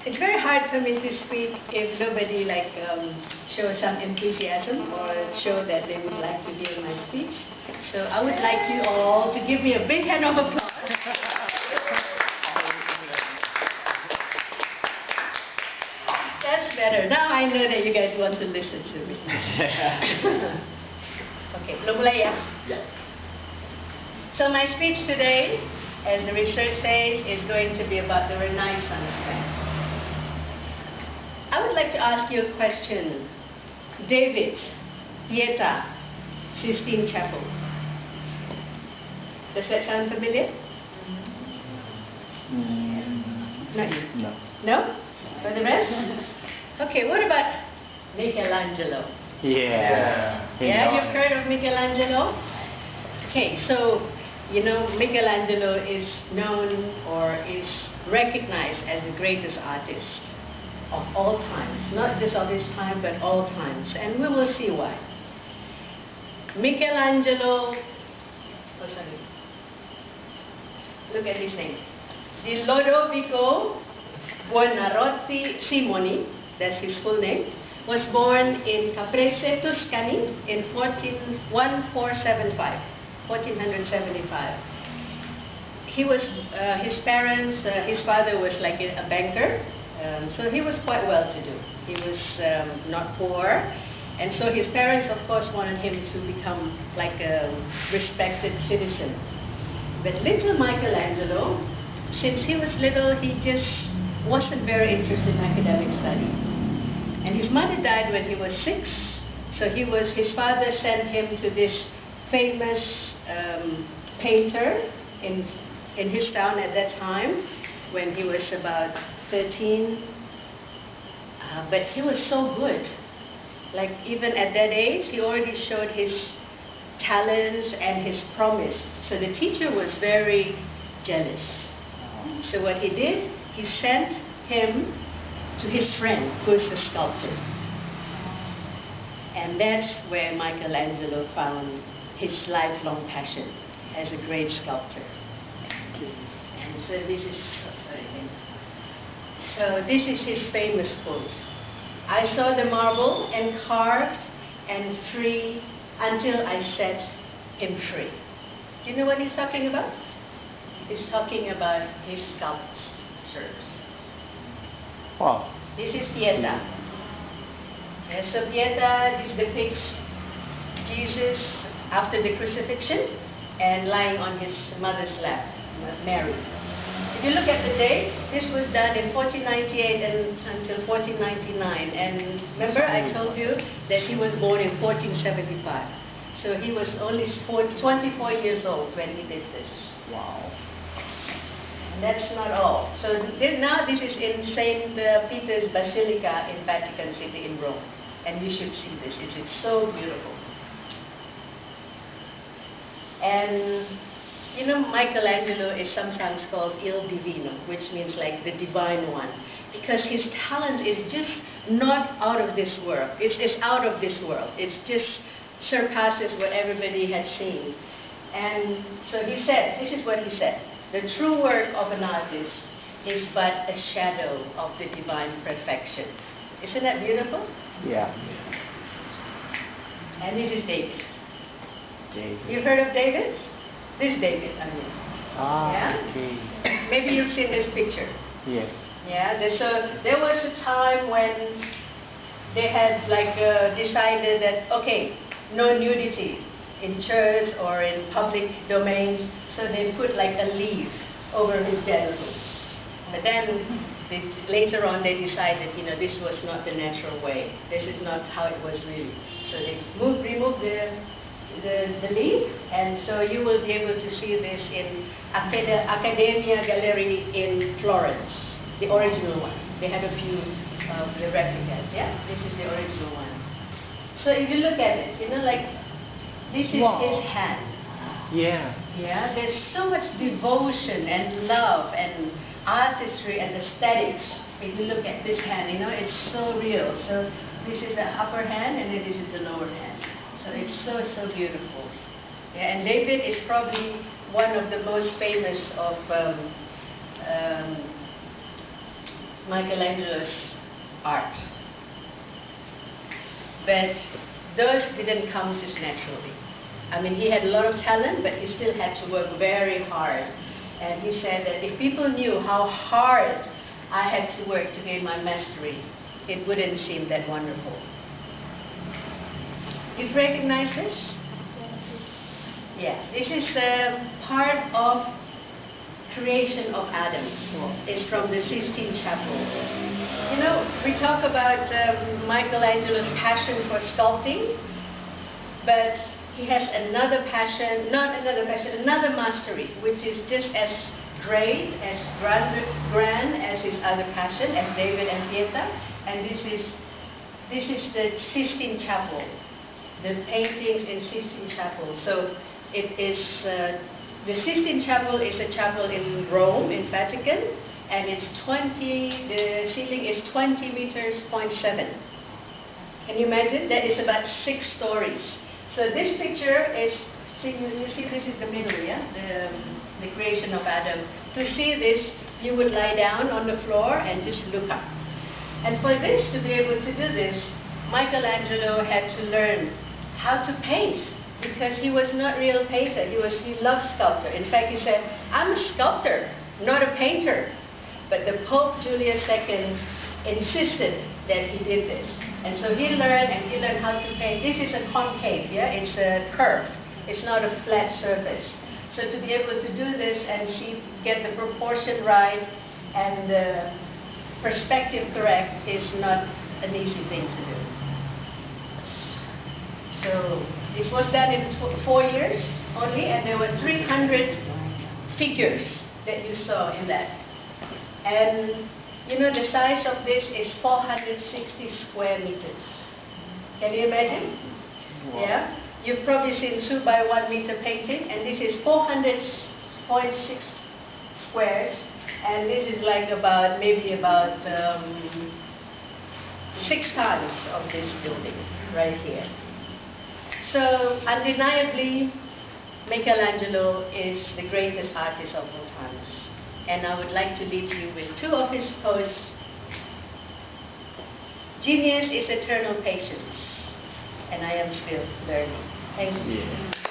It's very hard for me to speak if nobody show some enthusiasm or show that they would like to hear my speech. So I would like you all to give me a big hand of applause. That's better. Now I know that you guys want to listen to me. Okay, mulai ya. Yeah. So my speech today, as the research says, is going to be about the Renaissance man. I would like to ask you a question. David, Pieta, Sistine Chapel. Does that sound familiar? Not you? No. No? For the rest? Okay, what about Michelangelo? Yeah. Yeah, you've heard of Michelangelo? Okay, so, you know, Michelangelo is known or is recognized as the greatest artist of all times. Not just of his time, but all times. And we will see why. Michelangelo, oh sorry, look at his name. Di Lodovico Buonarroti Simoni, that's his full name, was born in Caprese, Tuscany in 1475. He was, his parents, his father was like a banker, so he was quite well-to-do. He was not poor, and so his parents, of course, wanted him to become like a respected citizen. But little Michelangelo, since he was little, he just wasn't very interested in academic study. And his mother died when he was 6, so his father sent him to this famous painter in his town at that time when he was about 13. But he was so good. Like even at that age, he already showed his talents and his promise. So the teacher was very jealous. So what he did, he sent him to his friend, who's a sculptor. And that's where Michelangelo found his lifelong passion as a great sculptor. And so this is, so this is his famous quote. I saw the marble and carved and free until I set him free. Do you know what he's talking about? He's talking about his sculptures. Wow. This is Pieta. And so Pieta, this depicts Jesus after the crucifixion and lying on his mother's lap, Mary. If you look at the date, this was done in 1498 and until 1499. And remember, I told you that he was born in 1475. So he was only 24 years old when he did this. Wow. And that's not all. So now this is in St. Peter's Basilica in Vatican City in Rome. And you should see this. It's so beautiful. And you know, Michelangelo is sometimes called Il Divino, which means like the divine one, because his talent is just not out of this world. It's out of this world. It just surpasses what everybody had seen. And so he said, this is what he said, the true work of an artist is but a shadow of the divine perfection. Isn't that beautiful? Yeah. And this is David. David. You've heard of David? This David, I mean. Ah, Yeah? okay. Maybe you've seen this picture. Yes. Yeah, so there was a time when they had decided that, okay, no nudity in church or in public domains, so they put like a leaf over his genitals. But then later on they decided, you know, this was not the natural way. This is not how it was really. So they removed the leaf, and so you will be able to see this in Accademia Gallery in Florence, the original one. They had a few of the replicas, yeah? This is the original one. So if you look at it, you know, like, this is his hand. Yeah. Yeah, there's so much devotion and love and artistry and aesthetics. If you look at this hand, you know, it's so real. So this is the upper hand, and then this is the lower hand. So it's so, so beautiful. Yeah, and David is probably one of the most famous of Michelangelo's art. But those didn't come just naturally. I mean, he had a lot of talent, but he still had to work very hard. And he said that if people knew how hard I had to work to gain my mastery, it wouldn't seem that wonderful. You've recognized this? Yeah, this is the part of creation of Adam. It's from the Sistine Chapel. You know, we talk about Michelangelo's passion for sculpting, but he has another passion, another mastery, which is just as great, as grand as his other passion, as David and Pieta. And this is the Sistine Chapel, the paintings in Sistine Chapel. So it is, the Sistine Chapel is a chapel in Rome, in Vatican, and it's the ceiling is 20 meters, 0.7. Can you imagine? That is about 6 stories. So this picture is, you see this is the middle, yeah? The creation of Adam. To see this, you would lie down on the floor and just look up. And for this, to be able to do this, Michelangelo had to learn how to paint, because he was not a real painter. He loved sculpture. In fact, he said, I'm a sculptor, not a painter. But the Pope Julius II insisted that he did this. And so he learned how to paint. This is a concave, yeah? It's a curved. It's not a flat surface. So to be able to do this and get the proportion right and the perspective correct is not an easy thing to do. So it was done in 4 years only, and there were 300 figures that you saw in that. And you know, the size of this is 460 square meters. Can you imagine? Wow. Yeah? You've probably seen 2 by 1 meter painting, and this is 400.6 squares, and this is like maybe about 6 times of this building right here. So undeniably, Michelangelo is the greatest artist of all times. And I would like to leave you with 2 of his quotes. Genius is eternal patience, and I am still learning. Thank you. Yeah.